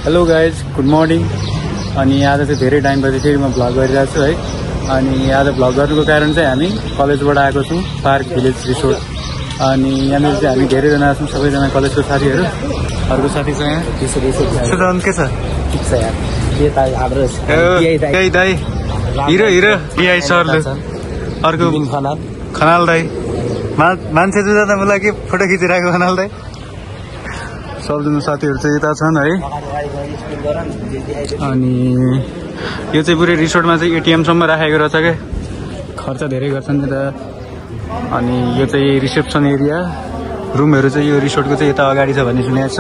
Hello guys, good morning. अनि आज चाहिँ धेरै टाइमपछि फेरि म भ्लग गरिरहेको छु है। अनि आज भ्लग गर्नुको कारण चाहिँ हामी कलेजबाट आएको छौँ, पार्क भिलेज रिसोर्ट। अनि यहाँनिर चाहिँ हामी धेरैजना छौँ, सबैजना कलेजको साथीहरू। अर्को साथी छ यहाँ, के छ? ठिक छ यार। के त हाम्रो केही दाई हिरो पिआई सरले, अर्को खनाल दाई, मान्छे जुझा त मलाई के फोटो खिचिरहेको खनाल दाई। सबजना साथीहरू चाहिँ यता छन् है। अनि यो चाहिँ पुरै रिसोर्टमा चाहिँ एटिएमसम्म राखेको रहेछ क्या, खर्च धेरै गर्छन् यता। अनि यो चाहिँ रिसेप्सन एरिया, रुमहरू चाहिँ यो रिसोर्टको चाहिँ यता अगाडि छ भन्ने सुनेको छ।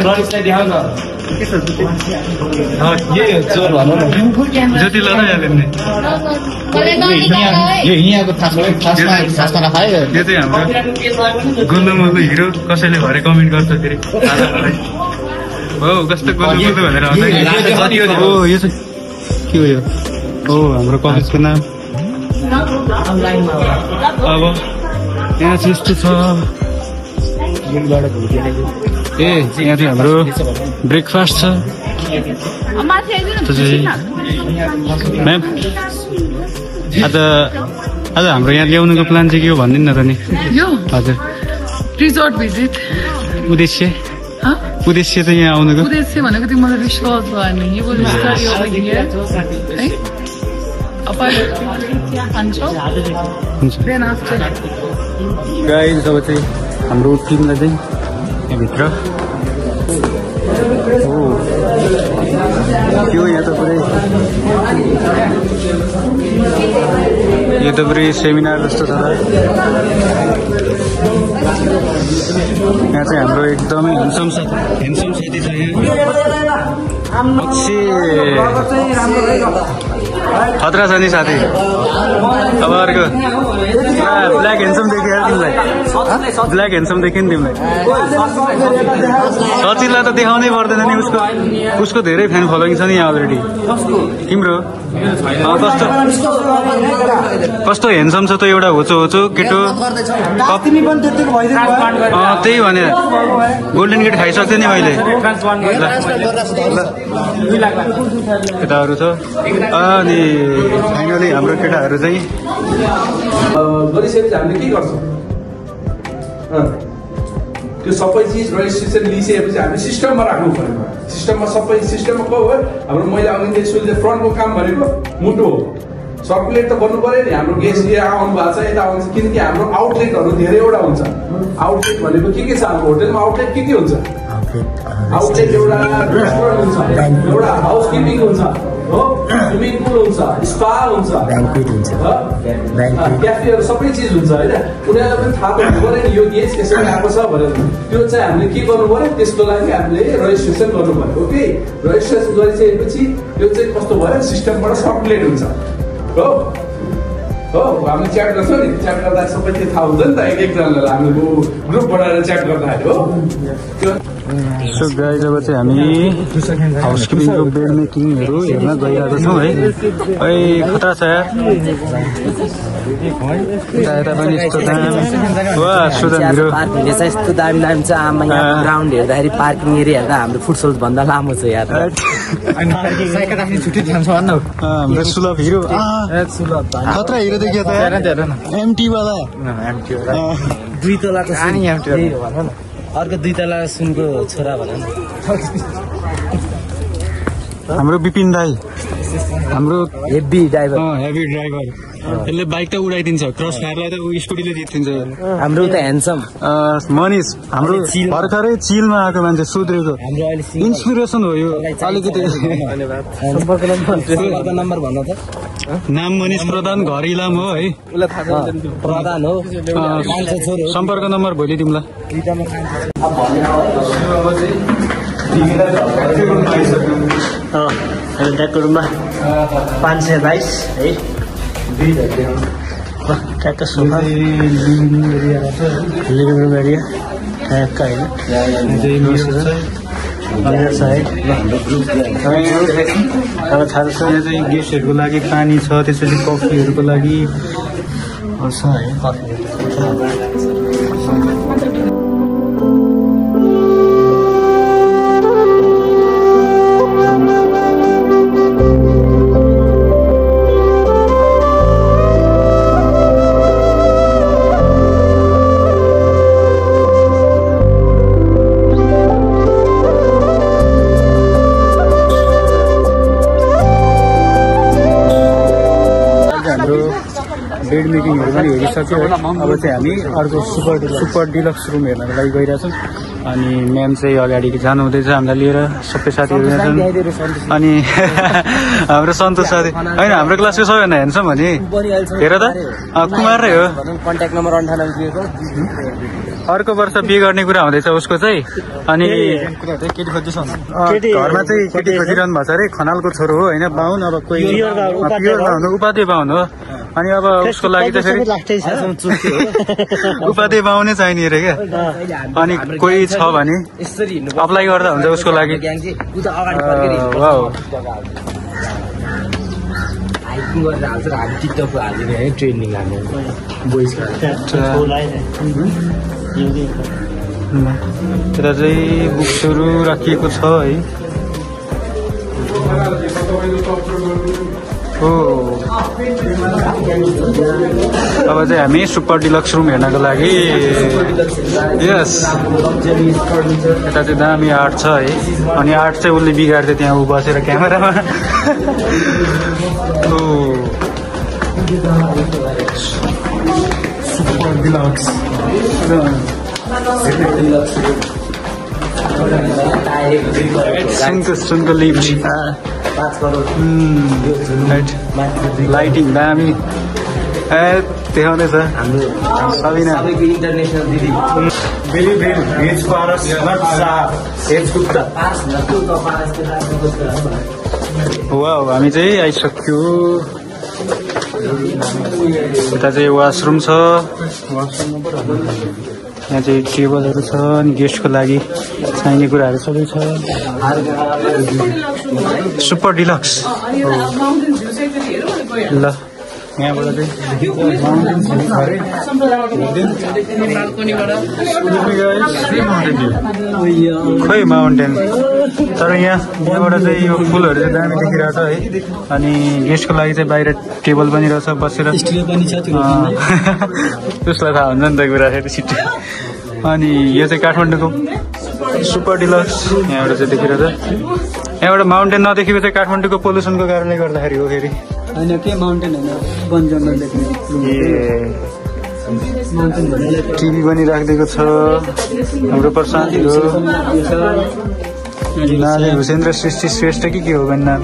रनिसलाई देखाउ न। यही चोर भनौँ न, ज्योति लगाइहाल्यो नि। यो हिँडाको थासमा नखायो। यो चाहिँ हाम्रो गोल्लो मोल्लो हिरो, कसैले भरे कमेन्ट गर्छ फेरि हो कस्तो गोल्लो मोल्लो भनेर आउँछ। हो यो चाहिँ के हो यो? हो हाम्रो कलेजको नाम। अब यहाँ चाहिँ यस्तो छ। ए यहाँ चाहिँ हाम्रो ब्रेकफास्ट छ। म्याम आज हाम्रो यहाँ ल्याउनुको प्लान चाहिँ के हो भनिदिनु न त नि। हजुर, रिजोर्ट भिजिट। उद्देश्य चाहिँ यहाँ आउनुको उद्देश्य भनेको चाहिँ मलाई विश्वास भयो नि। यो स्टडी ओभर हियर है। गाइस अब चाहिँ हाम्रो टिमलाई चाहिँ यहाँभित्र यो यहाँ त पुरै सेमिनार जस्तो छ। यहाँ चाहिँ हाम्रो एकदमै हेन्डसम साथी छ। खतरा छ नि साथी। अब अर्को ब्ल्याक हेन्डसम देखियो तिमीलाई, ब्ल्याक हेन्डसम देखियो नि तिमीलाई। सचिनलाई त देखाउनै पर्दैन नि, उसको धेरै फ्यान फलोइङ छ नि यहाँ अलरेडी। तिम्रो कस्तो हेन्डसम छ त, एउटा होचो केटो। त्यही भने गोल्डन गेट खाइसक्थ्यो नि मैले। केटाहरू छ। अनि फाइनली हाम्रो केटाहरू चाहिँ गरिसकेपछि हामीले के गर्छौँ? त्यो सबै चिज रेजिस्ट्रेसन लिइसकेपछि हामीले सिस्टममा राख्नु पऱ्यो। सिस्टममा सबै सिस्टममा को हो? हाम्रो मैले अघि फ्रन्टको काम भनेको मुटु हो। सर्कुलेट त गर्नु पऱ्यो नि। हाम्रो गेस्ट यहाँ आउनु भएको छ, यता आउँछ, किनकि हाम्रो आउटलेटहरू धेरैवटा हुन्छ। आउटलेट भनेको के छ? हाम्रो होटेलमा आउटलेट के हुन्छ? आउटलेट एउटा रेस्टुरेन्ट हुन्छ, एउटा हाउसकिपिङ हुन्छ, हो, स्विमिङ पुल हुन्छ, स्पा हुन्छ, क्याफेहरू सबै चिज हुन्छ होइन। उनीहरूलाई पनि थाहा पाउनु पऱ्यो नि यो गेस्ट यसरी आएको छ भनेर। त्यो चाहिँ हामीले के गर्नु पऱ्यो? त्यसको लागि हामीले रेजिस्ट्रेसन गर्नु पऱ्यो। ओके, रेजिस्ट्रेसन गरिसकेपछि त्यो चाहिँ कस्तो भयो? सिस्टमबाट सर्कुलेट हुन्छ। हो हामीले च्याट गर्छौँ नि, च्याट गर्दा सबै त्यो थाहा हुन्छ नि त। एकजनालाई हामीले ग्रुप बनाएर च्याट गर्दाखेरि हो। सो गाइस अब चाहिँ हामी हाउसकिपिङको बेड मेकिङहरू हेर्न गइरहेको छौँ है। खतरा छ यार। यता पनि यस्तो दामी। यस्तो दामी छ। आमा यहाँ ग्राउन्ड हेर्दाखेरि पार्किङ एरिया हेर्दा हाम्रो फुटसोल भन्दा लामो छ यार। हाम्रो सुलभ हिरो खतरा हिरो देखियो त एमटी वाला। दुई तला त अर्को दुई तला सुनको छोरा भन न। हाम्रो विपिन दाई, हाम्रो हेभी ड्राइभर। यसले बाइक त उडाइदिन्छ, क्रस फायरलाई त स्कुटीले जितिदिन्छ। हाम्रो त ह्यान्डसम मनिष, हाम्रो भर्खरै चिलमा आएको मान्छे सुध्रेको इन्सपिरेसन हो यो। अलिकति सम्पर्क नम्बर भन्न त। नाम मनिष प्रधान घर इलाम हो है प्रधान हो कान्छो छोरो हो सम्पर्क नम्बर भोलि दिउँला दुईटामा ट्याकको रुममा 522 है ट्याक्क सोफा लिभिङ रुम एरिया ट्याक्क होइन अब थाहा छ यहाँ चाहिँ गेस्टहरूको लागि पानी छ त्यसपछि कफीहरूको लागि छ है कफी बेड मेकिङहरू पनि हेरिसक्यो अब चाहिँ हामी अर्को सुपर डिलक्स रुम हेर्नको लागि गइरहेछौँ अनि म्याम चाहिँ अगाडि जानु हुँदैछ हामीलाई लिएर सबै साथीहरू यहाँ छन् अनि हाम्रो सन्तोष साथी होइन हाम्रो क्लासको सबैभन्दा हेर्छौँ भने हेर त कुमारै हो कन्ट्याक्ट नम्बर 98 दिएको अर्को वर्ष बिहे गर्ने कुरा हुँदैछ उसको चाहिँ अनि घरमा चाहिँ केटी खोजिरहनु भएको छ अरे खनालको छोरो हो होइन बाहुन अब कोही प्योर बाहुन उपाध्याय बाहुन हो अनि अब उसको लागि चाहिँ फेरि उपाध्याय बाहुनै चाहिने अरे क्या अनि कोही छ भने अप्लाई गर्दा हुन्छ उसको लागि ट्रेनिङ हाल्ने त्यता चाहिँ बुक्सहरू राखिएको छ है अब चाहिँ हामी सुपर डिलक्स रुम हेर्नको लागि यस यता चाहिँ दामी आर्ट छ है अनि आर्ट चाहिँ उसले बिगार्दै त्यहाँ ऊ बसेर क्यामेरामा सुपर डिलक्स सुनको लिफ्ट लाइटिङ दामी देखाउँदैछ सबिना इन्टरनेसनल दिदी वाउ हामी चाहिँ आइसक्यो यता चाहिँ वासरुम छ यहाँ चाहिँ टेबलहरू छ अनि गेस्टको लागि चाहिने कुराहरू सबै छ सुपर डिलक्स ल यहाँबाट चाहिँ खोइ माउन्टेन तर यहाँबाट चाहिँ यो फुलहरू चाहिँ दामी देखिरहेछ है अनि गेस्टको लागि चाहिँ बाहिर टेबल पनि रहेछ बसेर त्यसलाई थाहा हुन्छ नि त कुरा फेरि छिट्टो अनि यो चाहिँ काठमाडौँको सुपर डिलक्स यहाँबाट चाहिँ देखिरहेछ यहाँबाट माउन्टेन नदेखेको चाहिँ काठमाडौँको पोल्युसनको कारणले गर्दाखेरि हो फेरि होइन के माउन्टेन होइन वन जङ्गल देख्ने टिभी पनि राखिदिएको छ हाम्रो प्रशान्तहरू नाले भूषेन्द्र सृष्टि श्रेष्ठ के हो भने नाम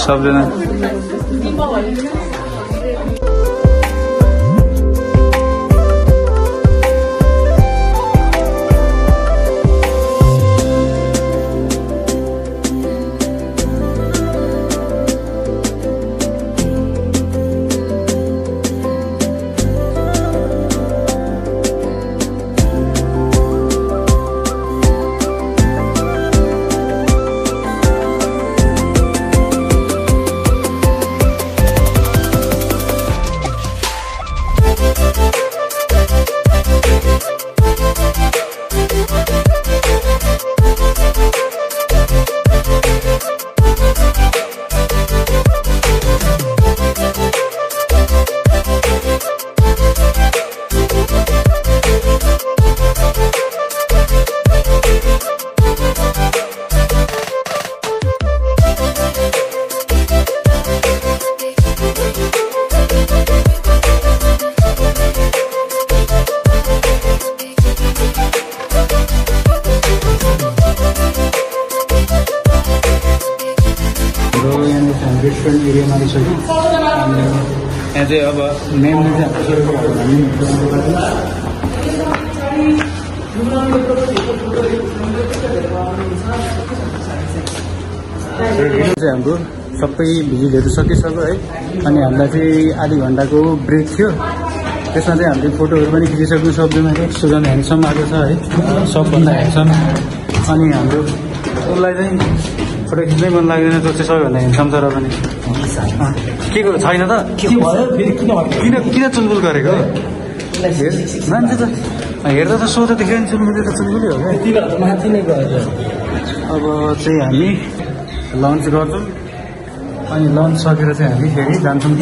सबजना डिफ्रेन्ट एरियामा आइसक्यो अनि यहाँ चाहिँ अब मेन चाहिँ हाम्रो सबै भिजिटहरू सकिसक्यो है अनि हामीलाई चाहिँ आधी घन्टाको ब्रेक थियो त्यसमा चाहिँ हामीले फोटोहरू पनि खिचिसक्नु सबजना एकजना ह्यान्डसम आएको छ है सबभन्दा ह्यान्डसम अनि हाम्रो उसलाई चाहिँ फोटो खिच्नै मन लाग्दैन त्यो चाहिँ सबैभन्दा ह्यान्डसम छ र पनि के छैन त किन चुलबुल गरेको मान्छे त हेर्दा त सोझो देख्यो नि चुलबुली त चुलबुली हो क्या अब चाहिँ हामी लन्च गर्छौँ अनि लन्च सकेर चाहिँ हामी फेरि जान्छौँ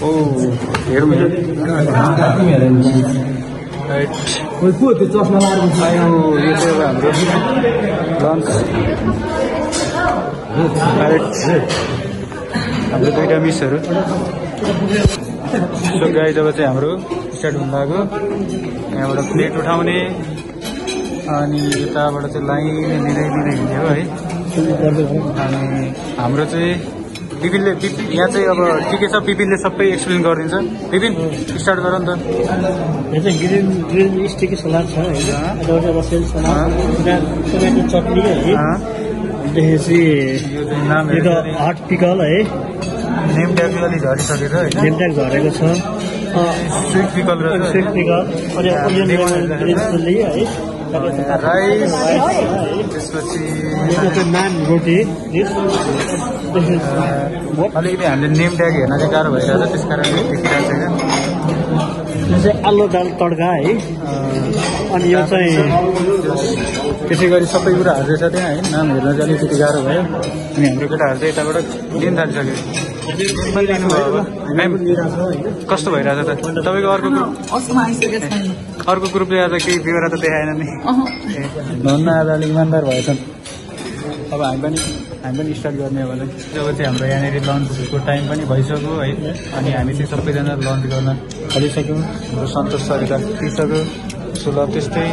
ओ हेरौँ राइट यो चाहिँ अब हाम्रो लन्च राइट हाम्रो दुईवटा मिसहरू सो गाइज अब चाहिँ हाम्रो स्टार्ट हुन लाग्यो यहाँबाट प्लेट उठाउने अनि यताबाट चाहिँ लाइन लिँदै हिँड्यो है अनि हाम्रो चाहिँ पिपिनले यहाँ चाहिँ अब ठिकै छ पिपिनले सबै एक्सप्लेन गरिदिन्छ पिपिन स्टार्ट गर नि त यहाँ चाहिँ ग्रिन स्टिकी सलाद छ होइन टमेटो चटनी है त्यसपछि यो हट पिकल है नेम ट्याग अलि झरिसकेको होइन नेम ट्याग झरेको छ स्विट पिकल रहेछ स्विट पिकल अनि ओनियन चिल्ली है राइस त्यसपछि नान रोटी अलिकति हामीले नेम ट्याग हेर्न चाहिँ गाह्रो भइरहेछ त्यस कारणले देखिरहेको छैन यो चाहिँ आलु दाल तड्का है अनि यो चाहिँ त्यसै गरी सबै कुराहरू रहेछ त्यहाँ है नाम हेर्न चाहिँ अलिकति गाह्रो भयो अनि हाम्रो केटाहरू चाहिँ यताबाट लिन थालिसक्यो कस्तो भइरहेछ त तपाईँको अर्को ग्रुपले आज केही बिहोरा त देखाएन नि भन्न आज अलिक इमान्दार भएछ अब हामी पनि स्टार्ट गर्ने अब चाहिँ हाम्रो यहाँनिर लन्चको टाइम पनि भइसक्यो है अनि हामी चाहिँ सबैजना लन्च गर्न थालिसक्यौँ हाम्रो सन्तोष सरिता दिइसक्यो सुलभ त्यस्तै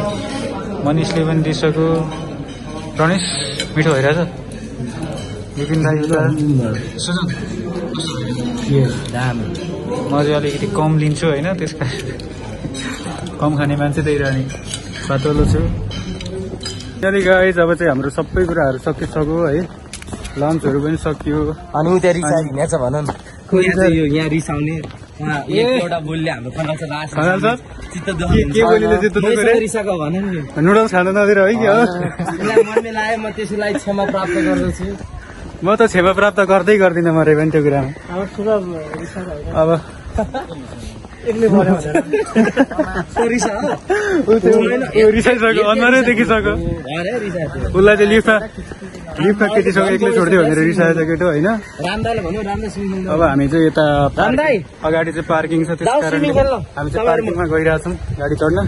मनिषले पनि दिइसक्यो प्रणेश मिठो भइरहेछ विपिन दाई सुजन म चाहिँ अलिकति कम लिन्छु होइन त्यस कारण कम खाने मान्छे त्यही रहने बाटोलो छु त्यहाँदेखि गाइज अब चाहिँ हाम्रो सबै कुराहरू सकिसक्यो है लन्चहरू पनि सकियो अनि उ त्यहाँ रिसा हिँडेछ भन न यहाँ रिसाउने एउटा बोलीले हाम्रो रिसाको भन नि नुडल्स खान नदिएर है कि हो मनले लाग्यो म त्यसैलाई क्षमा प्राप्त गर्दछु म त क्षमा प्राप्त गर्दै गर्दिनँ मरे पनि त्यो कुरामा अब रिसाइसक्यो अनुहारै देखिसक्यो उसलाई चाहिँ लिफ्टमा केटीसँग एक्लै छोडिदियो भनेर रिसाएछ केटो होइन अब हामी चाहिँ यता अगाडि चाहिँ पार्किङ छ त्यस कारणले हामी चाहिँ पार्किङमा गइरहेछौँ गाडी चढ्न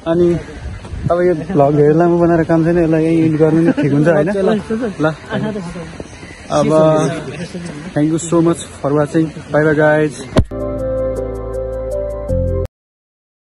अनि अब यो भ्लग धेरै लामो बनाएर काम छैन यसलाई यहीँ एन्ड गर्नु नै ठिक हुन्छ होइन ल अब thank you so much for watching bye bye guys